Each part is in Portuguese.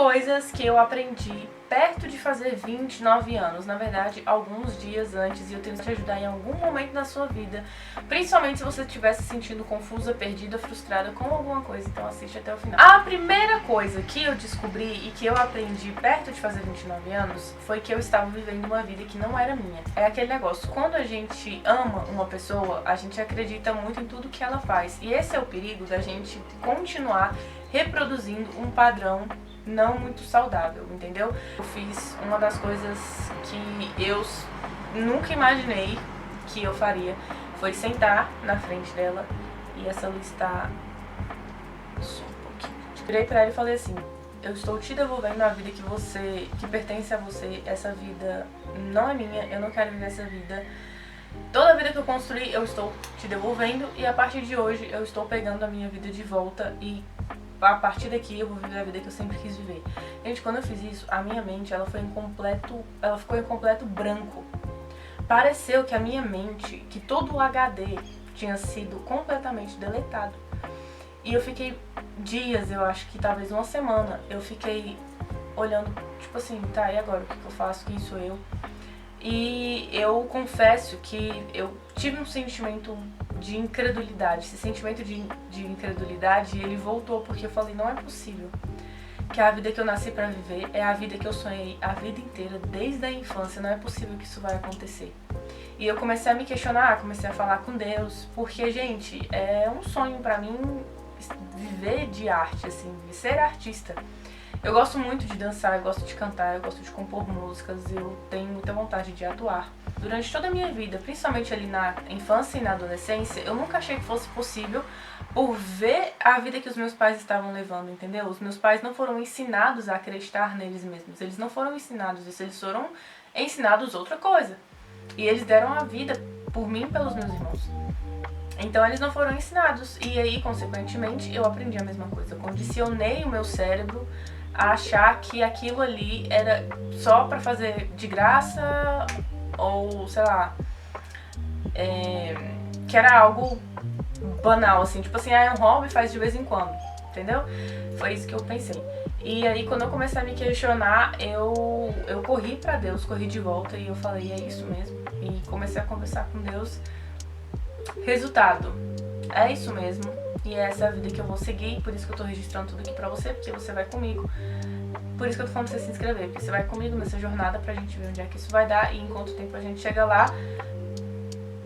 coisas que eu aprendi perto de fazer 29 anos, na verdade, alguns dias antes, e eu tento te ajudar em algum momento da sua vida, principalmente se você estiver se sentindo confusa, perdida, frustrada com alguma coisa, então assiste até o final. A primeira coisa que eu descobri e que eu aprendi perto de fazer 29 anos foi que eu estava vivendo uma vida que não era minha. É aquele negócio, quando a gente ama uma pessoa, a gente acredita muito em tudo que ela faz, e esse é o perigo da gente continuar reproduzindo um padrão não muito saudável, entendeu? Eu fiz uma das coisas que eu nunca imaginei que eu faria, foi sentar na frente dela e essa luz tá só um pouquinho. Virei pra ela e falei assim: eu estou te devolvendo a vida que pertence a você, essa vida não é minha, eu não quero viver essa vida. Toda a vida que eu construí eu estou te devolvendo e a partir de hoje eu estou pegando a minha vida de volta e a partir daqui eu vou viver a vida que eu sempre quis viver. Gente, quando eu fiz isso, a minha mente ela ficou em completo branco. Pareceu que a minha mente, que todo o HD tinha sido completamente deletado. E eu fiquei dias, eu acho que talvez uma semana, eu fiquei olhando, tipo assim, tá, e agora? O que eu faço? Quem sou eu? E eu confesso que eu tive um sentimento de incredulidade. Esse sentimento de incredulidade, ele voltou porque eu falei, não é possível que a vida que eu nasci pra viver é a vida que eu sonhei a vida inteira, desde a infância. Não é possível que isso vai acontecer. E eu comecei a me questionar, comecei a falar com Deus, porque, gente, é um sonho pra mim viver de arte, assim, ser artista. Eu gosto muito de dançar, eu gosto de cantar, eu gosto de compor músicas, eu tenho muita vontade de atuar. Durante toda a minha vida, principalmente ali na infância e na adolescência, eu nunca achei que fosse possível por ver a vida que os meus pais estavam levando, entendeu? Os meus pais não foram ensinados a acreditar neles mesmos, eles não foram ensinados isso, eles foram ensinados outra coisa. E eles deram a vida por mim e pelos meus irmãos. Então eles não foram ensinados, e aí, consequentemente, eu aprendi a mesma coisa. Eu condicionei o meu cérebro a achar que aquilo ali era só pra fazer de graça, ou sei lá, que era algo banal, assim, tipo assim, é um hobby, faz de vez em quando, entendeu? Foi isso que eu pensei. E aí, quando eu comecei a me questionar, eu corri pra Deus, corri de volta e eu falei, é isso mesmo. E comecei a conversar com Deus. Resultado, é isso mesmo. E é essa a vida que eu vou seguir, por isso que eu tô registrando tudo aqui pra você, porque você vai comigo. Por isso que eu tô falando pra você se inscrever, porque você vai comigo nessa jornada pra gente ver onde é que isso vai dar e em quanto tempo a gente chega lá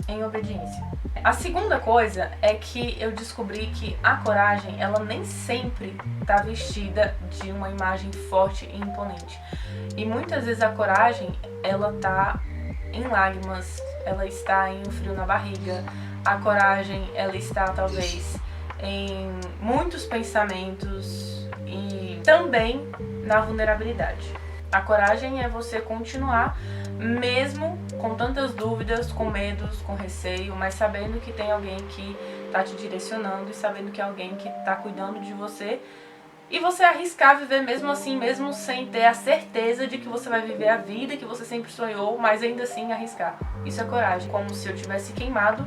em obediência. A segunda coisa é que eu descobri que a coragem, ela nem sempre tá vestida de uma imagem forte e imponente. E muitas vezes a coragem, ela tá em lágrimas, ela está em um frio na barriga. A coragem, ela está talvez em muitos pensamentos e também na vulnerabilidade. A coragem é você continuar mesmo com tantas dúvidas, com medos, com receio, mas sabendo que tem alguém que tá te direcionando e sabendo que é alguém que tá cuidando de você. E você arriscar viver mesmo assim, mesmo sem ter a certeza de que você vai viver a vida que você sempre sonhou, mas ainda assim arriscar. Isso é coragem. Como se eu tivesse queimado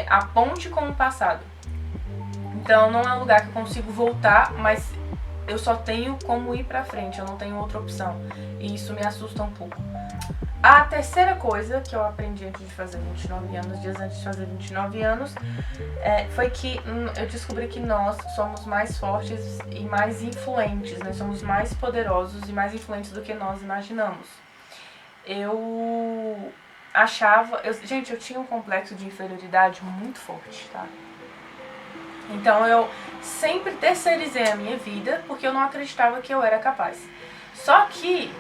a ponte com o passado. Então não é um lugar que eu consigo voltar, mas eu só tenho como ir pra frente, eu não tenho outra opção. E isso me assusta um pouco. A terceira coisa que eu aprendi antes de fazer 29 anos, dias antes de fazer 29 anos, foi que eu descobri que nós somos mais fortes e mais influentes, nós somos mais poderosos e mais influentes do que nós imaginamos. Eu achava... Gente, eu tinha um complexo de inferioridade muito forte, tá? Então eu sempre terceirizei a minha vida porque eu não acreditava que eu era capaz. Só que,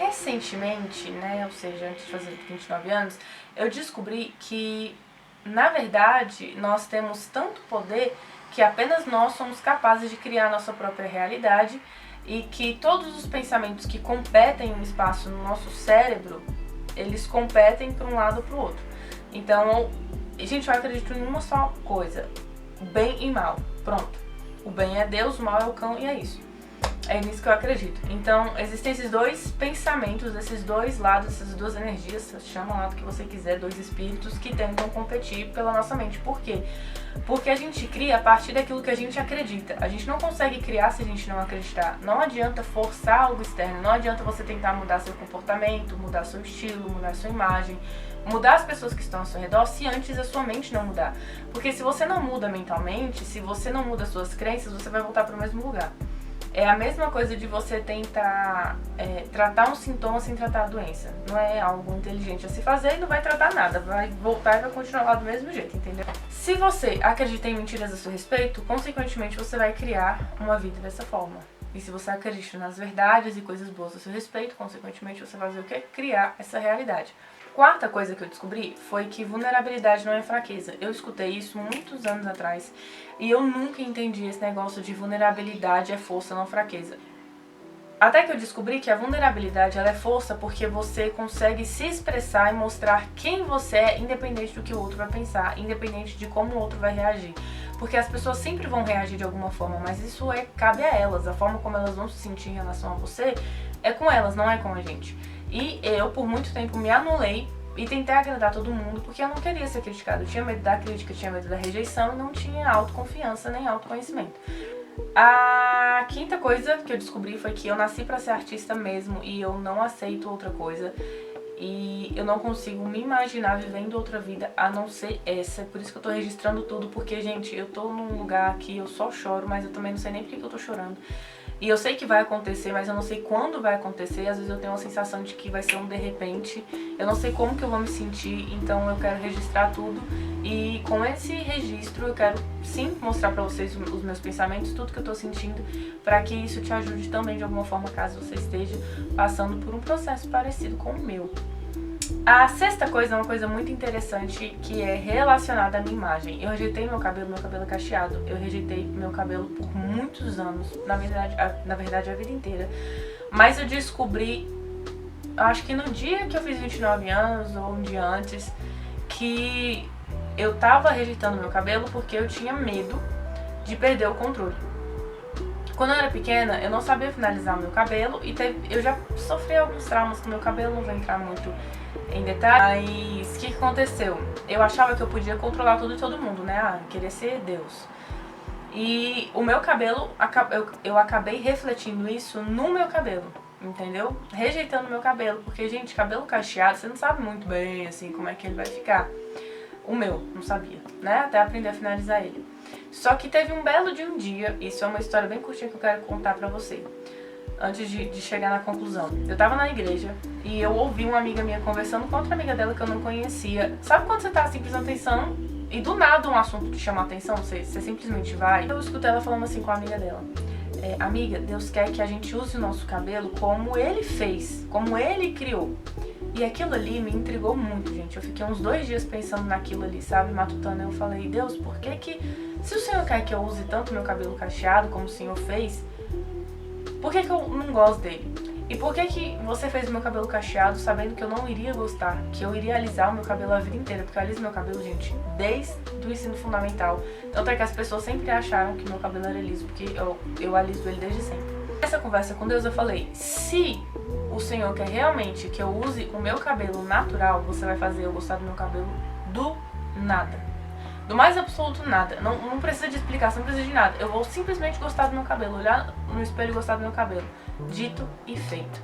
recentemente, né, ou seja, antes de fazer 29 anos, eu descobri que, na verdade, nós temos tanto poder que apenas nós somos capazes de criar a nossa própria realidade e que todos os pensamentos que competem um espaço no nosso cérebro, eles competem para um lado ou para o outro. Então, gente, eu acredito em uma só coisa, bem e mal, pronto. O bem é Deus, o mal é o cão e é isso. É nisso que eu acredito. Então, existem esses dois pensamentos, esses dois lados, essas duas energias, chama lá do que você quiser, dois espíritos que tentam competir pela nossa mente. Por quê? Porque a gente cria a partir daquilo que a gente acredita. A gente não consegue criar se a gente não acreditar. Não adianta forçar algo externo, não adianta você tentar mudar seu comportamento, mudar seu estilo, mudar sua imagem, mudar as pessoas que estão ao seu redor se antes a sua mente não mudar. Porque se você não muda mentalmente, se você não muda suas crenças, você vai voltar para o mesmo lugar. É a mesma coisa de você tentar tratar um sintoma sem tratar a doença. Não é algo inteligente a se fazer e não vai tratar nada. Vai voltar e vai continuar lá do mesmo jeito, entendeu? Se você acredita em mentiras a seu respeito, consequentemente você vai criar uma vida dessa forma. E se você acredita nas verdades e coisas boas a seu respeito, consequentemente você vai fazer o quê? Criar essa realidade. Quarta coisa que eu descobri foi que vulnerabilidade não é fraqueza. Eu escutei isso muitos anos atrás e eu nunca entendi esse negócio de vulnerabilidade é força, não fraqueza. Até que eu descobri que a vulnerabilidade ela é força porque você consegue se expressar e mostrar quem você é, independente do que o outro vai pensar, independente de como o outro vai reagir. Porque as pessoas sempre vão reagir de alguma forma, mas isso cabe a elas. A forma como elas vão se sentir em relação a você é com elas, não é com a gente. E eu, por muito tempo, me anulei e tentei agradar todo mundo porque eu não queria ser criticada. Eu tinha medo da crítica, tinha medo da rejeição e não tinha autoconfiança nem autoconhecimento. A quinta coisa que eu descobri foi que eu nasci pra ser artista mesmo e eu não aceito outra coisa. E eu não consigo me imaginar vivendo outra vida a não ser essa. Por isso que eu tô registrando tudo, porque, gente, eu tô num lugar que eu só choro, mas eu também não sei nem por que eu tô chorando. E eu sei que vai acontecer, mas eu não sei quando vai acontecer. Às vezes eu tenho uma sensação de que vai ser um de repente. Eu não sei como que eu vou me sentir, então eu quero registrar tudo. E com esse registro eu quero sim mostrar pra vocês os meus pensamentos, tudo que eu tô sentindo, pra que isso te ajude também de alguma forma, caso você esteja passando por um processo parecido com o meu. A sexta coisa é uma coisa muito interessante que é relacionada à minha imagem. Eu rejeitei meu cabelo é cacheado. Eu rejeitei meu cabelo por muitos anos, na verdade a vida inteira. Mas eu descobri, acho que no dia que eu fiz 29 anos ou um dia antes, que eu tava rejeitando meu cabelo porque eu tinha medo de perder o controle. Quando eu era pequena, eu não sabia finalizar o meu cabelo e eu já sofri alguns traumas com o meu cabelo, não vou entrar muito em detalhes. Mas o que aconteceu? Eu achava que eu podia controlar tudo e todo mundo, né? Ah, querer ser Deus. E o meu cabelo, eu acabei refletindo isso no meu cabelo, entendeu? Rejeitando o meu cabelo, porque, gente, cabelo cacheado, você não sabe muito bem, assim, como é que ele vai ficar. O meu, não sabia, né? Até aprender a finalizar ele. Só que teve um belo de um dia, isso é uma história bem curtinha que eu quero contar pra você, antes de chegar na conclusão. Eu tava na igreja e eu ouvi uma amiga minha conversando com outra amiga dela que eu não conhecia. Sabe quando você tá assim prestando atenção e do nada um assunto te chama a atenção, você simplesmente vai? Eu escutei ela falando assim com a amiga dela. Amiga, Deus quer que a gente use o nosso cabelo como Ele fez, como Ele criou. E aquilo ali me intrigou muito, gente. Eu fiquei uns 2 dias pensando naquilo ali, sabe, matutando. Eu falei, Deus, por que se o Senhor quer que eu use tanto meu cabelo cacheado como o Senhor fez, por que eu não gosto dele? E por que você fez o meu cabelo cacheado sabendo que eu não iria gostar, que eu iria alisar o meu cabelo a vida inteira? Porque eu aliso meu cabelo, gente, desde o ensino fundamental. Tanto é que as pessoas sempre acharam que meu cabelo era liso, porque eu aliso ele desde sempre. Nessa conversa com Deus eu falei, se o Senhor quer realmente que eu use o meu cabelo natural, você vai fazer eu gostar do meu cabelo do nada. Do mais absoluto nada. Não precisa de explicação, não precisa de nada. Eu vou simplesmente gostar do meu cabelo, olhar no espelho e gostar do meu cabelo. Dito e feito.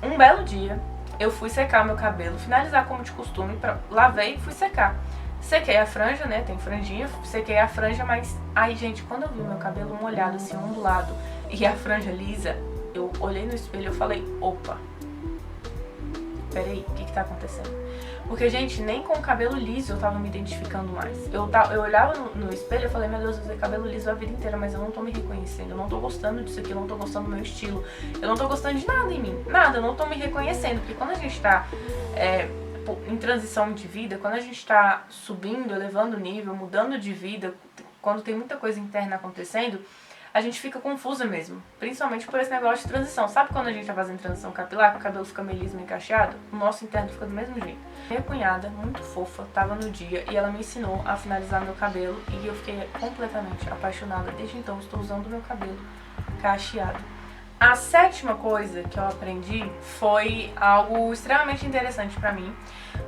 Um belo dia, eu fui secar meu cabelo, finalizar como de costume, lavei e fui secar. Sequei a franja, né, tem franjinha, sequei a franja, mas aí, gente, quando eu vi meu cabelo molhado, assim, ondulado, e a franja lisa, eu olhei no espelho e falei, opa, peraí, o que tá acontecendo? Porque, gente, nem com o cabelo liso eu tava me identificando mais. Eu olhava no espelho e falei, meu Deus, eu usei cabelo liso a vida inteira, mas eu não tô me reconhecendo, eu não tô gostando disso aqui, eu não tô gostando do meu estilo, eu não tô gostando de nada em mim, nada, eu não tô me reconhecendo. Porque quando a gente tá em transição de vida, quando a gente tá subindo, elevando o nível, mudando de vida, quando tem muita coisa interna acontecendo, a gente fica confusa mesmo, principalmente por esse negócio de transição. Sabe quando a gente tá fazendo transição capilar, que o cabelo fica meio liso, meio cacheado? O nosso interno fica do mesmo jeito. Minha cunhada, muito fofa, tava no dia e ela me ensinou a finalizar meu cabelo e eu fiquei completamente apaixonada. Desde então estou usando meu cabelo cacheado. A sétima coisa que eu aprendi foi algo extremamente interessante pra mim,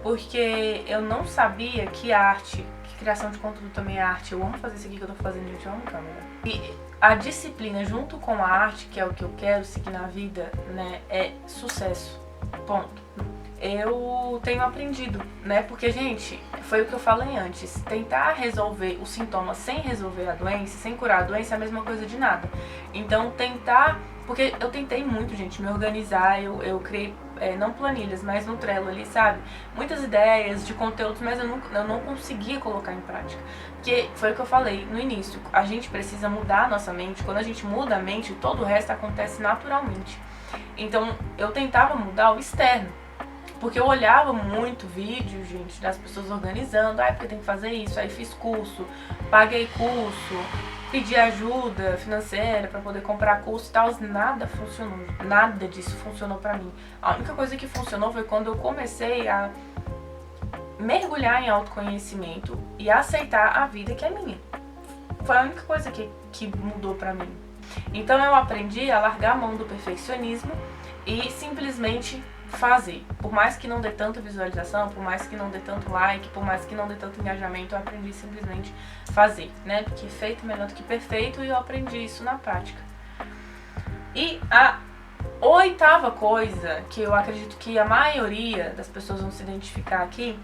porque eu não sabia que arte, que criação de conteúdo também é arte. Eu amo fazer isso aqui que eu tô fazendo, gente, eu amo câmera. E a disciplina junto com a arte, que é o que eu quero seguir na vida, né, é sucesso. Ponto. Eu tenho aprendido, né? Porque, gente, foi o que eu falei antes. Tentar resolver os sintomas sem resolver a doença, sem curar a doença, é a mesma coisa de nada. Então, tentar... Porque eu tentei muito, gente, me organizar. Eu criei, não planilhas, mas no Trello ali, sabe? Muitas ideias de conteúdos, mas eu não conseguia colocar em prática. Porque foi o que eu falei no início. A gente precisa mudar a nossa mente. Quando a gente muda a mente, todo o resto acontece naturalmente. Então, eu tentava mudar o externo. Porque eu olhava muito vídeo, gente, das pessoas organizando. Porque tem que fazer isso. Aí fiz curso, paguei curso, pedi ajuda financeira pra poder comprar curso e tal. Nada funcionou. Nada disso funcionou pra mim. A única coisa que funcionou foi quando eu comecei a mergulhar em autoconhecimento e aceitar a vida que é minha. Foi a única coisa que mudou pra mim. Então eu aprendi a largar a mão do perfeccionismo e simplesmente fazer. Por mais que não dê tanta visualização, por mais que não dê tanto like, por mais que não dê tanto engajamento, eu aprendi simplesmente fazer, né? Porque feito é melhor do que perfeito, e eu aprendi isso na prática. E a oitava coisa, que eu acredito que a maioria das pessoas vão se identificar aqui,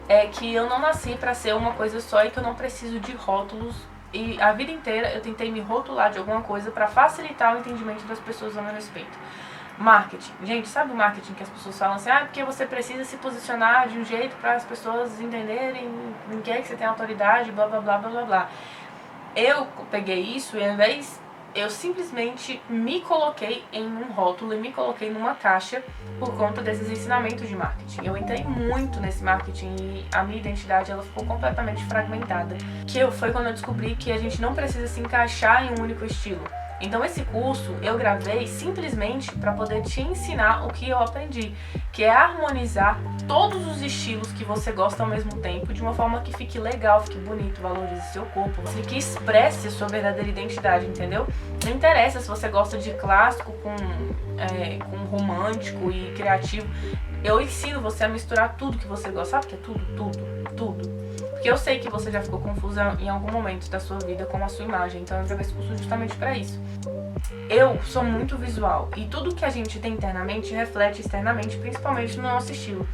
é que eu não nasci pra ser uma coisa só e que eu não preciso de rótulos. E a vida inteira eu tentei me rotular de alguma coisa pra facilitar o entendimento das pessoas a meu respeito. Marketing. Gente, sabe o marketing que as pessoas falam assim, porque você precisa se posicionar de um jeito para as pessoas entenderem em que você tem autoridade, blá blá blá blá blá blá. Eu peguei isso e ao invés, eu simplesmente me coloquei em um rótulo e me coloquei numa caixa por conta desses ensinamentos de marketing. Eu entrei muito nesse marketing e a minha identidade ela ficou completamente fragmentada. Foi quando eu descobri que a gente não precisa se encaixar em um único estilo. Então esse curso eu gravei simplesmente para poder te ensinar o que eu aprendi, que é harmonizar todos os estilos que você gosta ao mesmo tempo, de uma forma que fique legal, fique bonito, valorize seu corpo, que expresse a sua verdadeira identidade, entendeu? Não interessa se você gosta de clássico com romântico e criativo, eu ensino você a misturar tudo que você gosta, sabe que é tudo. Porque eu sei que você já ficou confusa em algum momento da sua vida com a sua imagem, então eu gravei esse curso justamente pra isso. Eu sou muito visual e tudo que a gente tem internamente reflete externamente, principalmente no nosso estilo.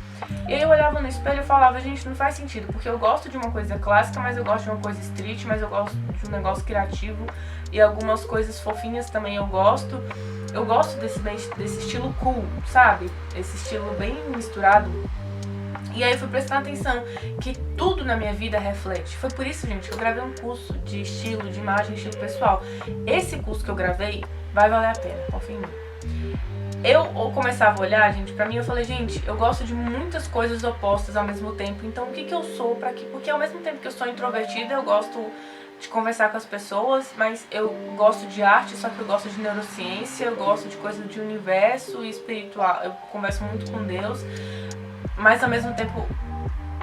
E aí eu olhava no espelho e falava, gente, não faz sentido, porque eu gosto de uma coisa clássica, mas eu gosto de uma coisa street, mas eu gosto de um negócio criativo e algumas coisas fofinhas também eu gosto. Eu gosto desse estilo cool, sabe? Esse estilo bem misturado. E aí eu fui prestando atenção que tudo na minha vida reflete. Foi por isso, gente, que eu gravei um curso de estilo, de imagem, estilo pessoal. Esse curso que eu gravei vai valer a pena, confia em mim. Eu começava a olhar, gente, pra mim eu falei, gente, eu gosto de muitas coisas opostas ao mesmo tempo. Então o que eu sou pra quê? Porque ao mesmo tempo que eu sou introvertida, eu gosto de conversar com as pessoas, mas eu gosto de arte, só que eu gosto de neurociência, eu gosto de coisas de universo e espiritual. Eu converso muito com Deus. Mas ao mesmo tempo,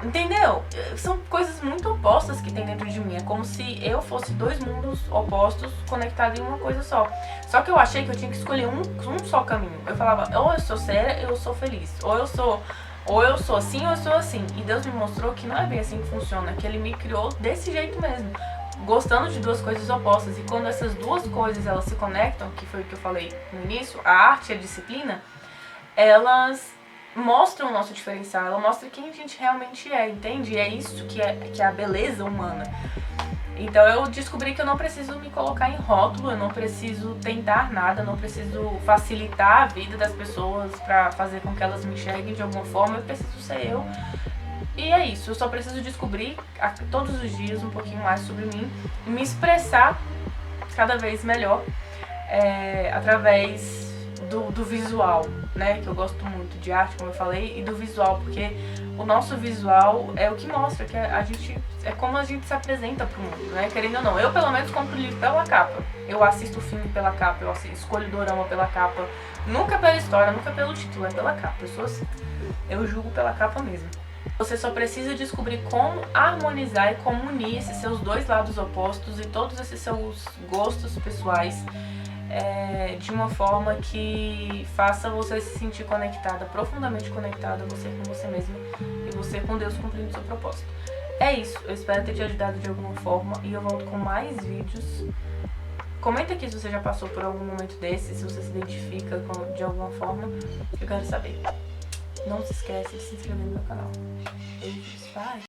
entendeu? São coisas muito opostas que tem dentro de mim. É como se eu fosse dois mundos opostos conectados em uma coisa só. Só que eu achei que eu tinha que escolher um só caminho. Eu falava, ou eu sou séria, ou eu sou feliz. Ou eu sou assim, ou eu sou assim. E Deus me mostrou que não é bem assim que funciona. Que Ele me criou desse jeito mesmo. Gostando de duas coisas opostas. E quando essas duas coisas elas se conectam, que foi o que eu falei no início, a arte e a disciplina, elas mostram o nosso diferencial, ela mostra quem a gente realmente é, entende? E é isso que é a beleza humana. Então eu descobri que eu não preciso me colocar em rótulo, eu não preciso tentar nada, eu não preciso facilitar a vida das pessoas pra fazer com que elas me enxerguem de alguma forma, eu preciso ser eu. E é isso, eu só preciso descobrir todos os dias um pouquinho mais sobre mim e me expressar cada vez melhor através do visual, né, que eu gosto muito de arte, como eu falei, e do visual, porque o nosso visual é o que mostra que a gente, é como a gente se apresenta pro mundo, né, querendo ou não. Eu, pelo menos, compro o livro pela capa, eu assisto o filme pela capa, eu escolho o dorama pela capa, nunca pela história, nunca pelo título, é pela capa, eu sou assim, eu julgo pela capa mesmo. Você só precisa descobrir como harmonizar e como unir esses seus dois lados opostos e todos esses seus gostos pessoais de uma forma que faça você se sentir conectada, profundamente conectada, você com você mesma e você com Deus cumprindo seu propósito. É isso, eu espero ter te ajudado de alguma forma e eu volto com mais vídeos. Comenta aqui se você já passou por algum momento desse, se você se identifica de alguma forma, eu quero saber. Não se esquece de se inscrever no meu canal. Beijos, bye!